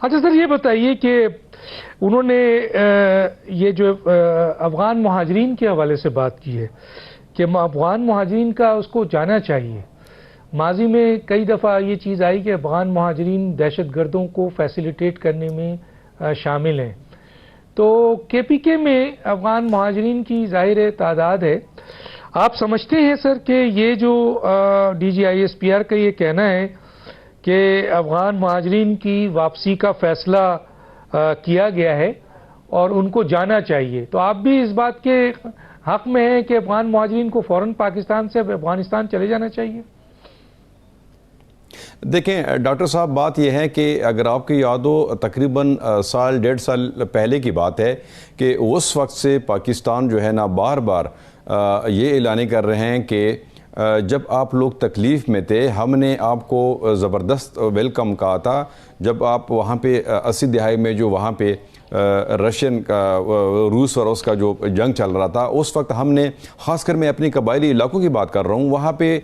اچھا سر، یہ بتائیے کہ انہوں نے یہ جو افغان مہاجرین کے حوالے سے بات کی ہے کہ افغان مہاجرین کا اس کو جانا چاہیے. ماضی میں کئی دفعہ یہ چیز آئی کہ افغان مہاجرین دہشت گردوں کو فیسیلیٹیٹ کرنے میں شامل ہیں. تو کے پی کے میں افغان مہاجرین کی ظاہر تعداد ہے. آپ سمجھتے ہیں سر کہ یہ جو D G I S P R کا یہ کہنا ہے کہ افغان مہاجرین کی واپسی کا فیصلہ کیا گیا ہے اور ان کو جانا چاہیے، تو آپ بھی اس بات کے حق میں ہیں کہ افغان مہاجرین کو فوراً پاکستان سے افغانستان چلے جانا چاہیے؟ دیکھیں ڈاکٹر صاحب، بات یہ ہے کہ اگر آپ کی یاد ہو تقریباً سال 1.5 سال پہلے کی بات ہے کہ اس وقت سے پاکستان جو ہے نا بار بار یہ اعلان کر رہے ہیں کہ جب آپ لوگ تکلیف میں تھے ہم نے آپ کو زبردست ویلکم کہا تھا. جب آپ وہاں پہ 80 دہائی میں جو وہاں پہ رشین کا روس اور اس کا جو جنگ چل رہا تھا، اس وقت ہم نے خاص کر میں اپنی قبائلی علاقوں کی بات کر رہا ہوں، وہاں پہ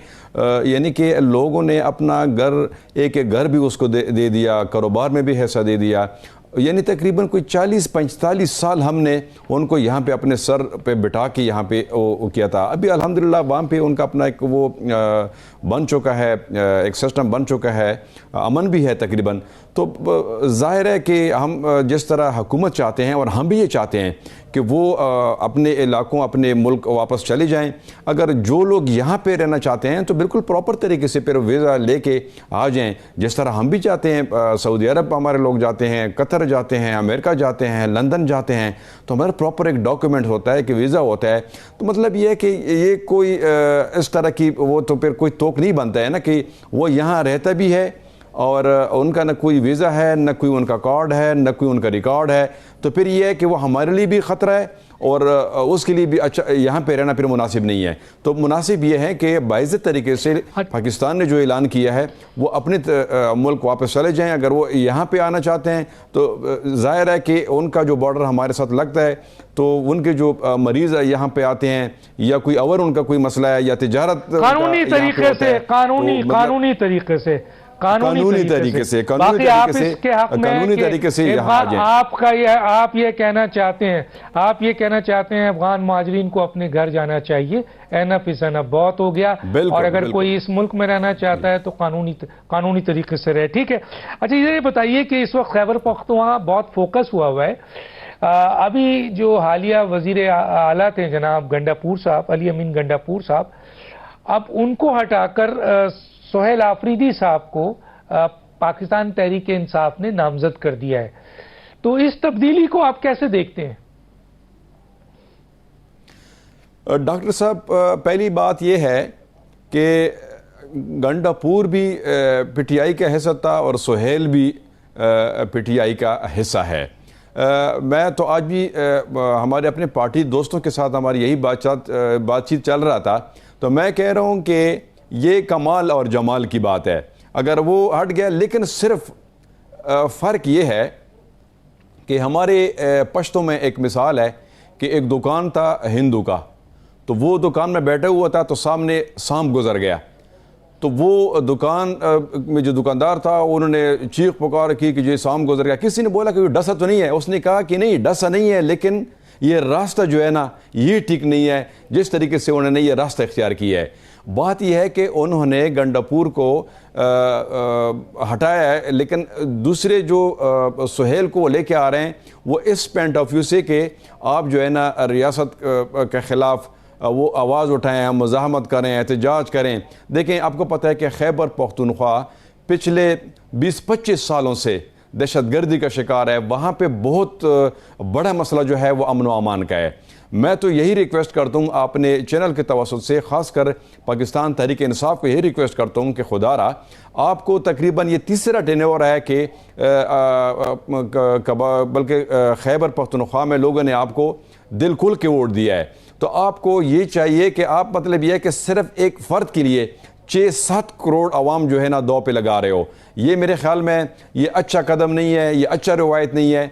یعنی کہ لوگوں نے اپنا گھر ایک گھر بھی اس کو دے دیا، کاروبار میں بھی حصہ دے دیا. یعنی تقریباً کوئی 40-45 سال ہم نے ان کو یہاں پہ اپنے سر پہ بٹھا کے یہاں پہ کیا تھا. ابھی الحمدللہ وہاں پہ ان کا اپنا ایک وہ بن چکا ہے، ایک سسٹم بن چکا ہے، امن بھی ہے تقریباً. تو ظاہر ہے کہ ہم جس طرح حکومت چاہتے ہیں اور ہم بھی یہ چاہتے ہیں کہ وہ اپنے علاقوں اپنے ملک واپس چلے جائیں. اگر جو لوگ یہاں پہ رہنا چاہتے ہیں تو بالکل پراپر طریقے سے پھر ویزا لے کے آ جائیں، جس طرح ہم بھی چاہتے ہیں. سعودی عرب ہمارے لوگ جاتے ہیں، قطر جاتے ہیں، امریکہ جاتے ہیں، لندن جاتے ہیں، تو ہمارا پراپر ایک ڈاکیومنٹ ہوتا ہے کہ ویزا ہوتا ہے. تو مطلب یہ ہے کہ یہ کوئی اس طرح کی وہ تو پھر کوئی توق نہیں بنتا ہے نا کہ وہ یہاں رہتا بھی ہے اور ان کا نہ کوئی ویزا ہے، نہ کوئی ان کا کارڈ ہے، نہ کوئی ان کا ریکارڈ ہے. تو پھر یہ ہے کہ وہ ہمارے لیے بھی خطرہ ہے اور اس کے لیے بھی اچھا یہاں پہ رہنا پھر مناسب نہیں ہے. تو مناسب یہ ہے کہ باعزت طریقے سے پاکستان نے جو اعلان کیا ہے وہ اپنے ملک واپس چلے جائیں. اگر وہ یہاں پہ آنا چاہتے ہیں تو ظاہر ہے کہ ان کا جو بارڈر ہمارے ساتھ لگتا ہے، تو ان کے جو مریض یہاں پہ آتے ہیں یا کوئی اور ان کا کوئی مسئلہ ہے یا تجارت قانونی طریقے سے قانونی طریقے سے قانونی طریقے سے آپ یہ کہنا چاہتے ہیں افغان مہاجرین کو اپنے گھر جانا چاہیے. اینف از اینف، بہت ہو گیا. اور اگر کوئی اس ملک میں رہنا چاہتا ہے تو قانونی طریقے سے رہے. ٹھیک ہے. اچھا یہ بتائیے کہ اس وقت خیبر پختونخوا بہت فوکس ہوا ہے. ابھی جو حالیہ وزیر اعلیٰ تھے جناب گنڈاپور صاحب، علی امین گنڈاپور صاحب، اب ان کو ہٹا کر سہیل آفریدی صاحب کو پاکستان تحریک انصاف نے نامزد کر دیا ہے. تو اس تبدیلی کو آپ کیسے دیکھتے ہیں؟ ڈاکٹر صاحب، پہلی بات یہ ہے کہ گنڈاپور بھی پی ٹی آئی کا حصہ تھا اور سہیل بھی پی ٹی آئی کا حصہ ہے. میں تو آج بھی ہمارے اپنے پارٹی دوستوں کے ساتھ ہماری یہی بات چیت چل رہا تھا. تو میں کہہ رہا ہوں کہ یہ کمال اور جمال کی بات ہے اگر وہ ہٹ گیا. لیکن صرف فرق یہ ہے کہ ہمارے پشتوں میں ایک مثال ہے کہ ایک دکان تھا ہندو کا، تو وہ دکان میں بیٹھا ہوا تھا تو سامنے سانپ گزر گیا. تو وہ دکان میں جو دکاندار تھا انہوں نے چیخ پکار کی کہ یہ سانپ گزر گیا. کسی نے بولا کہ ڈسا تو نہیں ہے. اس نے کہا کہ نہیں ڈسا نہیں ہے، لیکن یہ راستہ جو ہے نا یہ ٹھیک نہیں ہے جس طریقے سے انہوں نے یہ راستہ اختیار کیا ہے. بات یہ ہے کہ انہوں نے گنڈاپور کو ہٹایا ہے، لیکن دوسرے جو سہیل کو وہ لے کے آ رہے ہیں وہ اس پوائنٹ آف ویو سے کہ آپ جو ہے نا ریاست کے خلاف وہ آواز اٹھائیں، مزاحمت کریں، احتجاج کریں. دیکھیں آپ کو پتہ ہے کہ خیبر پختونخوا پچھلے 20-25 سالوں سے دہشت گردی کا شکار ہے. وہاں پہ بہت بڑا مسئلہ جو ہے وہ امن و امان کا ہے. میں تو یہی ریکویسٹ کرتا ہوں اپنے چینل کے توسط سے، خاص کر پاکستان تحریک انصاف کو یہی ریکویسٹ کرتا ہوں کہ خدا را آپ کو تقریباً یہ تیسرا ٹینور ہے کہ بلکہ خیبر پختونخوا میں لوگوں نے آپ کو دل کھل کے ووٹ دیا ہے. تو آپ کو یہ چاہیے کہ آپ مطلب یہ ہے کہ صرف ایک فرد کے لیے 6-7 کروڑ عوام جو ہے نا دو پہ لگا رہے ہو. یہ میرے خیال میں یہ اچھا قدم نہیں ہے، یہ اچھا روایت نہیں ہے.